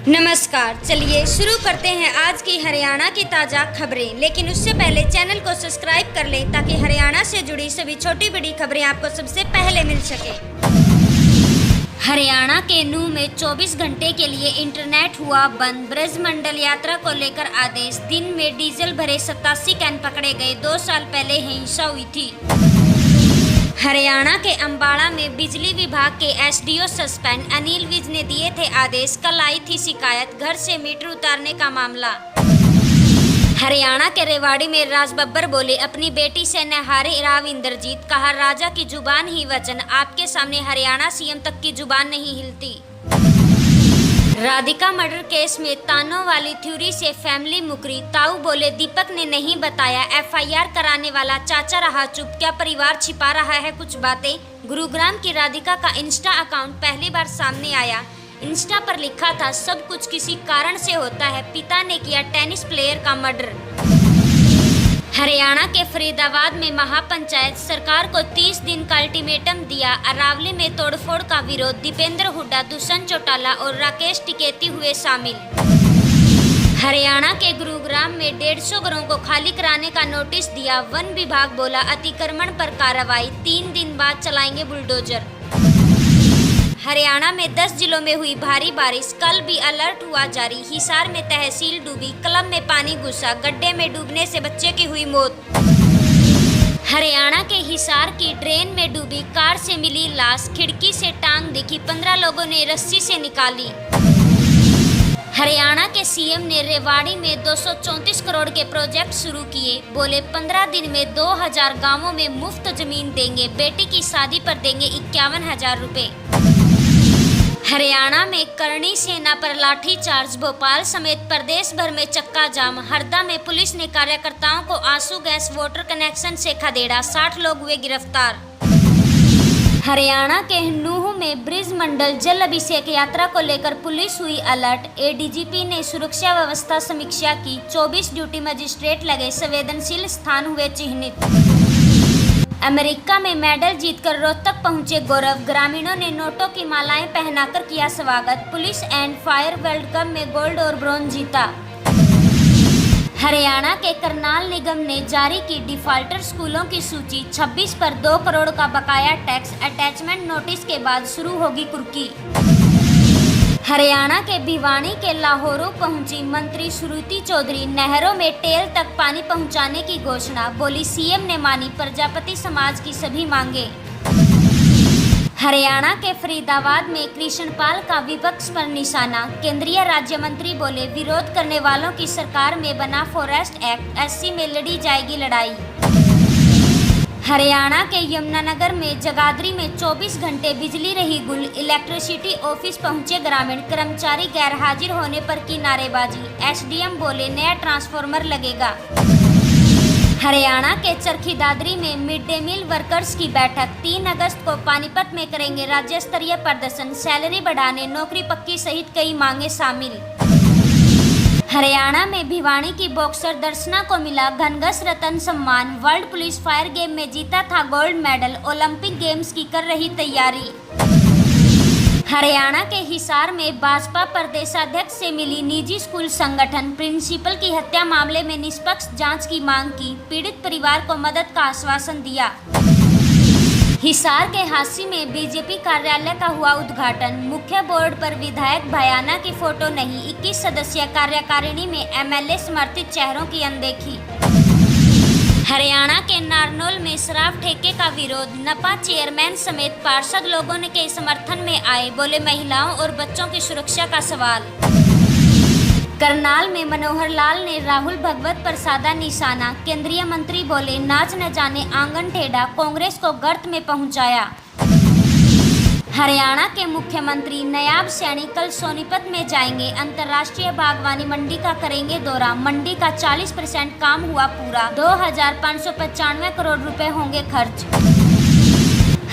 नमस्कार, चलिए शुरू करते हैं आज की हरियाणा की ताज़ा खबरें। लेकिन उससे पहले चैनल को सब्सक्राइब कर लें ताकि हरियाणा से जुड़ी सभी छोटी बड़ी खबरें आपको सबसे पहले मिल सके। हरियाणा के नूंह में 24 घंटे के लिए इंटरनेट हुआ बंद। ब्रजमंडल यात्रा को लेकर आदेश। दिन में डीजल भरे 87 कैन पकड़े गए। 2 साल पहले हिंसा हुई थी। हरियाणा के अंबाला में बिजली विभाग के एसडीओ सस्पेंड। अनिल विज ने दिए थे आदेश। कल आई थी शिकायत। घर से मीटर उतारने का मामला। हरियाणा के रेवाड़ी में राज बब्बर बोले, अपनी बेटी से न हारे राव इंद्रजीत। कहा, राजा की जुबान ही वचन। आपके सामने हरियाणा सीएम तक की जुबान नहीं हिलती। राधिका मर्डर केस में तानों वाली थ्योरी से फैमिली मुकरी। ताऊ बोले, दीपक ने नहीं बताया। एफआईआर कराने वाला चाचा रहा चुप। क्या परिवार छिपा रहा है कुछ बातें? गुरुग्राम की राधिका का इंस्टा अकाउंट पहली बार सामने आया। इंस्टा पर लिखा था, सब कुछ किसी कारण से होता है। पिता ने किया टेनिस प्लेयर का मर्डर। हरियाणा के फरीदाबाद में महापंचायत सरकार को 30 दिन का अल्टीमेटम दिया। अरावली में तोड़फोड़ का विरोध। दीपेंद्र हुड्डा, दुष्यंत चौटाला और राकेश टिकेती हुए शामिल। हरियाणा के गुरुग्राम में 150 घरों को खाली कराने का नोटिस दिया। वन विभाग बोला, अतिक्रमण पर कार्रवाई। 3 दिन बाद चलाएंगे बुलडोजर। हरियाणा में 10 जिलों में हुई भारी बारिश। कल भी अलर्ट हुआ जारी। हिसार में तहसील डूबी। क्लब में पानी घुसा। गड्ढे में डूबने से बच्चे की हुई मौत। हरियाणा के हिसार की ड्रेन में डूबी कार से मिली लाश। खिड़की से टांग दिखी। 15 लोगों ने रस्सी से निकाली। हरियाणा के सीएम ने रेवाड़ी में 234 करोड़ के प्रोजेक्ट शुरू किए। बोले, 15 दिन में 2000 गांवों में मुफ्त जमीन देंगे। बेटी की शादी पर देंगे 51,000 रुपए। हरियाणा में करणी सेना पर लाठीचार्ज। भोपाल समेत प्रदेश भर में चक्का जाम। हरदा में पुलिस ने कार्यकर्ताओं को आंसू गैस वोटर कनेक्शन से खदेड़ा। 60 लोग हुए गिरफ्तार। हरियाणा के नूंह में ब्रजमंडल जल अभिषेक यात्रा को लेकर पुलिस हुई अलर्ट। एडीजीपी ने सुरक्षा व्यवस्था समीक्षा की। 24 ड्यूटी मजिस्ट्रेट लगे। संवेदनशील स्थान हुए चिन्हित। अमेरिका में मेडल जीतकर रोहतक पहुंचे गौरव। ग्रामीणों ने नोटों की मालाएं पहनाकर किया स्वागत। Police and fire world cup में गोल्ड और ब्रॉन्ज जीता। हरियाणा के करनाल निगम ने जारी की डिफाल्टर स्कूलों की सूची। 26 पर 2 करोड़ का बकाया टैक्स। अटैचमेंट नोटिस के बाद शुरू होगी कुर्की। हरियाणा के भिवानी के लाहौरों पहुंची मंत्री श्रुति चौधरी। नहरों में टेल तक पानी पहुंचाने की घोषणा। बोली, सीएम ने मानी प्रजापति समाज की सभी मांगे। हरियाणा के फरीदाबाद में कृष्णपाल का विपक्ष पर निशाना। केंद्रीय राज्य मंत्री बोले, विरोध करने वालों की सरकार में बना फॉरेस्ट एक्ट। एससी में लड़ी जाएगी लड़ाई। हरियाणा के यमुनानगर में जगाधरी में 24 घंटे बिजली रही गुल। इलेक्ट्रिसिटी ऑफिस पहुंचे ग्रामीण। कर्मचारी गैर हाजिर होने पर की नारेबाजी। एसडीएम बोले, नया ट्रांसफार्मर लगेगा। हरियाणा के चरखी दादरी में मिड डे मील वर्कर्स की बैठक। 3 अगस्त को पानीपत में करेंगे राज्य स्तरीय प्रदर्शन। सैलरी बढ़ाने, नौकरी पक्की सहित कई मांगे शामिल। हरियाणा में भिवानी की बॉक्सर दर्शना को मिला घनघस रत्न सम्मान। वर्ल्ड पुलिस फायर गेम में जीता था गोल्ड मेडल। ओलंपिक गेम्स की कर रही तैयारी। हरियाणा के हिसार में भाजपा प्रदेशाध्यक्ष से मिली निजी स्कूल संगठन। प्रिंसिपल की हत्या मामले में निष्पक्ष जांच की मांग की। पीड़ित परिवार को मदद का आश्वासन दिया। हिसार के हांसी में बीजेपी कार्यालय का हुआ उद्घाटन। मुख्य बोर्ड पर विधायक भयाना की फोटो नहीं। 21 सदस्यीय कार्यकारिणी में एमएलए समर्थित चेहरों की अनदेखी। हरियाणा के नारनौल में शराब ठेके का विरोध। नपा चेयरमैन समेत पार्षद लोगों के समर्थन में आए। बोले, महिलाओं और बच्चों की सुरक्षा का सवाल। करनाल में मनोहर लाल ने राहुल भगवत पर साधा निशाना। केंद्रीय मंत्री बोले, नाच न जाने आंगन टेढ़ा। कांग्रेस को गर्त में पहुंचाया। हरियाणा के मुख्यमंत्री नायब सैनी कल सोनीपत में जाएंगे। अंतर्राष्ट्रीय बागवानी मंडी का करेंगे दौरा। मंडी का 40% काम हुआ पूरा। 2595 करोड़ रुपए होंगे खर्च।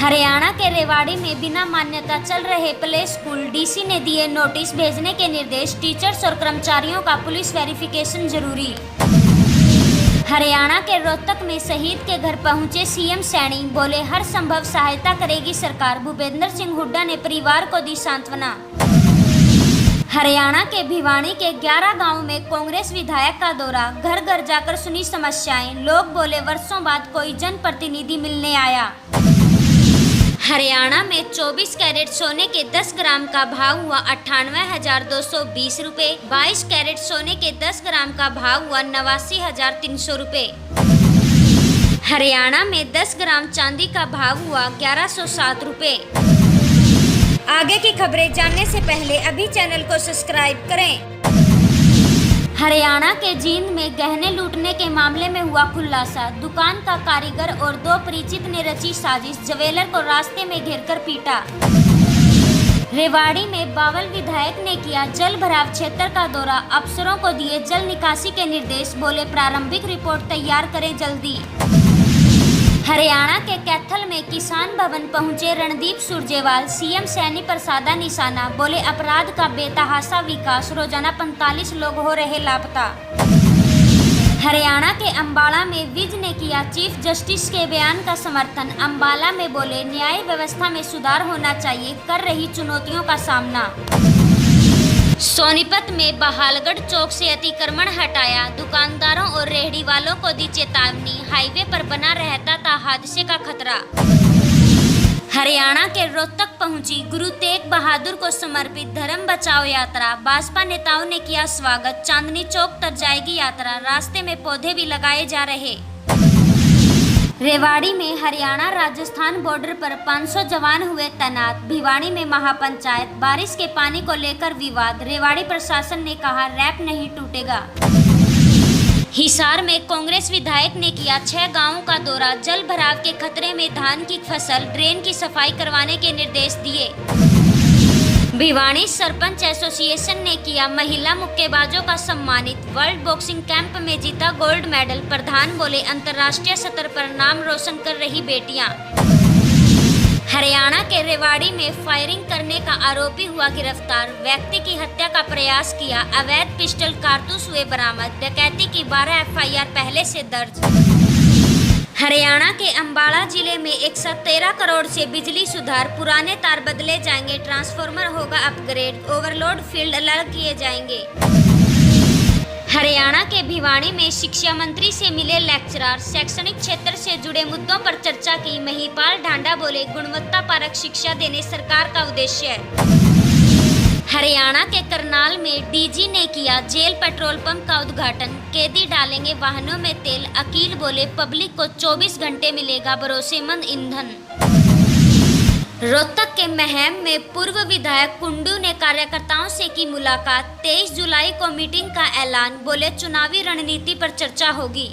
हरियाणा के रेवाड़ी में बिना मान्यता चल रहे प्ले स्कूल। डीसी ने दिए नोटिस भेजने के निर्देश। टीचर्स और कर्मचारियों का पुलिस वेरिफिकेशन जरूरी। हरियाणा के रोहतक में शहीद के घर पहुंचे सीएम सैनी। बोले, हर संभव सहायता करेगी सरकार। भूपेंद्र सिंह हुड्डा ने परिवार को दी सांत्वना। हरियाणा के भिवानी के 11 गांव में कांग्रेस विधायक का दौरा, घर घर जाकर सुनी समस्याएं। लोग बोले वर्षों बाद कोई जनप्रतिनिधि मिलने आया। हरियाणा में 24 कैरेट सोने के 10 ग्राम का भाव हुआ 98,220 रुपए। 22 कैरेट सोने के 10 ग्राम का भाव हुआ 89,300 रुपए। हरियाणा में 10 ग्राम चांदी का भाव हुआ 1107 रुपए। आगे की खबरें जानने से पहले अभी चैनल को सब्सक्राइब करें। हरियाणा के जींद में गहने लूटने के मामले में हुआ खुलासा। दुकान का कारीगर और 2 परिचित ने रची साजिश, ज्वेलर को रास्ते में घेरकर पीटा। रेवाड़ी में बावल विधायक ने किया जल भराव क्षेत्र का दौरा, अफसरों को दिए जल निकासी के निर्देश, बोले प्रारंभिक रिपोर्ट तैयार करें जल्दी। हरियाणा के कैथल में किसान भवन पहुंचे रणदीप सुरजेवाल, सीएम सैनी पर साधा निशाना, बोले अपराध का बेतहाशा विकास, रोजाना 45 लोग हो रहे लापता। हरियाणा के अंबाला में विज ने किया चीफ जस्टिस के बयान का समर्थन, अंबाला में बोले न्याय व्यवस्था में सुधार होना चाहिए, कर रही चुनौतियों का सामना। सोनीपत में बहालगढ़ चौक से अतिक्रमण हटाया, दुकानदारों और रेहड़ी वालों को दी चेतावनी, हाईवे पर बना रहता था हादसे का खतरा। हरियाणा के रोहतक पहुंची गुरु तेग बहादुर को समर्पित धर्म बचाओ यात्रा, भाजपा नेताओं ने किया स्वागत, चांदनी चौक तक जाएगी यात्रा, रास्ते में पौधे भी लगाए जा रहे। रेवाड़ी में हरियाणा राजस्थान बॉर्डर पर 500 जवान हुए तैनात, भिवानी में महापंचायत, बारिश के पानी को लेकर विवाद, रेवाड़ी प्रशासन ने कहा रैप नहीं टूटेगा। हिसार में कांग्रेस विधायक ने किया 6 गांवों का दौरा, जल भराव के खतरे में धान की फसल, ड्रेन की सफाई करवाने के निर्देश दिए। भिवानी सरपंच एसोसिएशन ने किया महिला मुक्केबाजों का सम्मानित, वर्ल्ड बॉक्सिंग कैंप में जीता गोल्ड मेडल, प्रधान बोले अंतर्राष्ट्रीय स्तर पर नाम रोशन कर रही बेटियां। हरियाणा के रेवाड़ी में फायरिंग करने का आरोपी हुआ गिरफ्तार, व्यक्ति की हत्या का प्रयास किया, अवैध पिस्टल कारतूस हुए बरामद, डकैती की 12 एफआईआर पहले से दर्ज। हरियाणा के अंबाला जिले में 113 करोड़ से बिजली सुधार, पुराने तार बदले जाएंगे, ट्रांसफार्मर होगा अपग्रेड, ओवरलोड फील्ड अलग किए जाएंगे। हरियाणा के भिवानी में शिक्षा मंत्री से मिले लेक्चरर, शैक्षणिक क्षेत्र से जुड़े मुद्दों पर चर्चा की, महिपाल ढांडा बोले गुणवत्ता परक शिक्षा देने सरकार का उद्देश्य है। हरियाणा के करनाल में डीजी ने किया जेल पेट्रोल पंप का उद्घाटन, कैदी डालेंगे वाहनों में तेल, अकील बोले पब्लिक को 24 घंटे मिलेगा भरोसेमंद ईंधन। रोहतक के महम में पूर्व विधायक कुंडू ने कार्यकर्ताओं से की मुलाकात, 23 जुलाई को मीटिंग का ऐलान, बोले चुनावी रणनीति पर चर्चा होगी।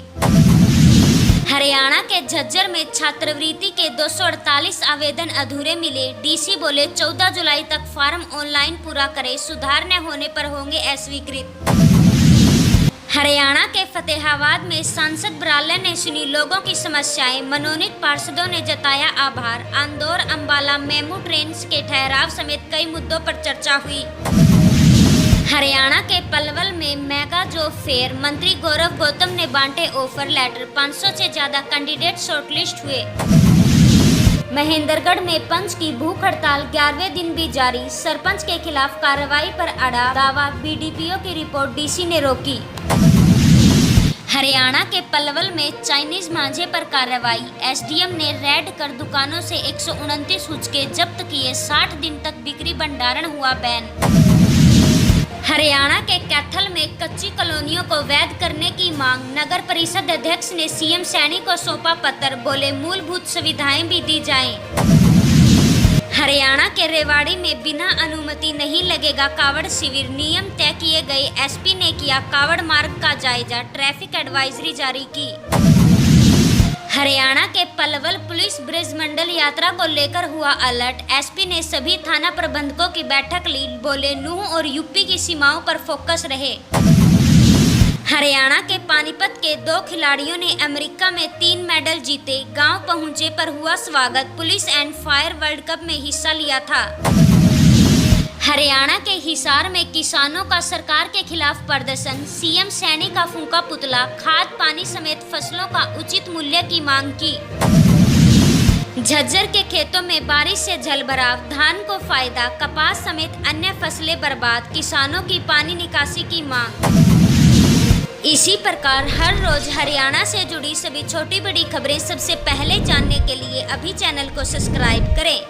हरियाणा के झज्जर में छात्रवृत्ति के 248 आवेदन अधूरे मिले, डीसी बोले 14 जुलाई तक फार्म ऑनलाइन पूरा करें, सुधार न होने पर होंगे अस्वीकृत। हरियाणा के फतेहाबाद में सांसद ब्राले ने सुनी लोगों की समस्याएं, मनोनीत पार्षदों ने जताया आभार, अंदौर अंबाला मेमू ट्रेन के ठहराव समेत कई मुद्दों पर चर्चा हुई। हरियाणा के पलवल में मेगा जॉब फेयर, मंत्री गौरव गौतम ने बांटे ऑफर लेटर, 500 से ज्यादा कैंडिडेट शॉर्टलिस्ट हुए। महेंद्रगढ़ में पंच की भूख हड़ताल 11वें दिन भी जारी, सरपंच के खिलाफ कार्रवाई पर अड़ा दावा, बीडीपीओ की रिपोर्ट डीसी ने रोकी। हरियाणा के पलवल में चाइनीज मांझे पर कार्रवाई, एसडीएम ने रेड कर दुकानों से 129 हुक्के जब्त किए, 60 दिन तक बिक्री भंडारण हुआ बैन। हरियाणा के कैथल में कच्ची कॉलोनियों को वैध करने की मांग, नगर परिषद अध्यक्ष ने सीएम सैनी को सौंपा पत्र, बोले मूलभूत सुविधाएं भी दी जाएं। हरियाणा के रेवाड़ी में बिना अनुमति नहीं लगेगा कावड़ शिविर, नियम तय किए गए, एसपी ने किया कावड़ मार्ग का जायजा, ट्रैफिक एडवाइजरी जारी की। हरियाणा के पलवल पुलिस ब्रिज मंडल यात्रा को लेकर हुआ अलर्ट, एसपी ने सभी थाना प्रबंधकों की बैठक ली, बोले नूह और यूपी की सीमाओं पर फोकस रहे। हरियाणा के पानीपत के 2 खिलाड़ियों ने अमेरिका में 3 मेडल जीते, गांव पहुंचे पर हुआ स्वागत, police and fire world cup में हिस्सा लिया था। हरियाणा के हिसार में किसानों का सरकार के खिलाफ प्रदर्शन, सीएम सैनी का फूंका पुतला, खाद पानी समेत फसलों का उचित मूल्य की मांग की। झज्जर के खेतों में बारिश से जलभराव, धान को फायदा, कपास समेत अन्य फसलें बर्बाद, किसानों की पानी निकासी की मांग। इसी प्रकार हर रोज हरियाणा से जुड़ी सभी छोटी बड़ी खबरें सबसे पहले जानने के लिए अभी चैनल को सब्सक्राइब करें।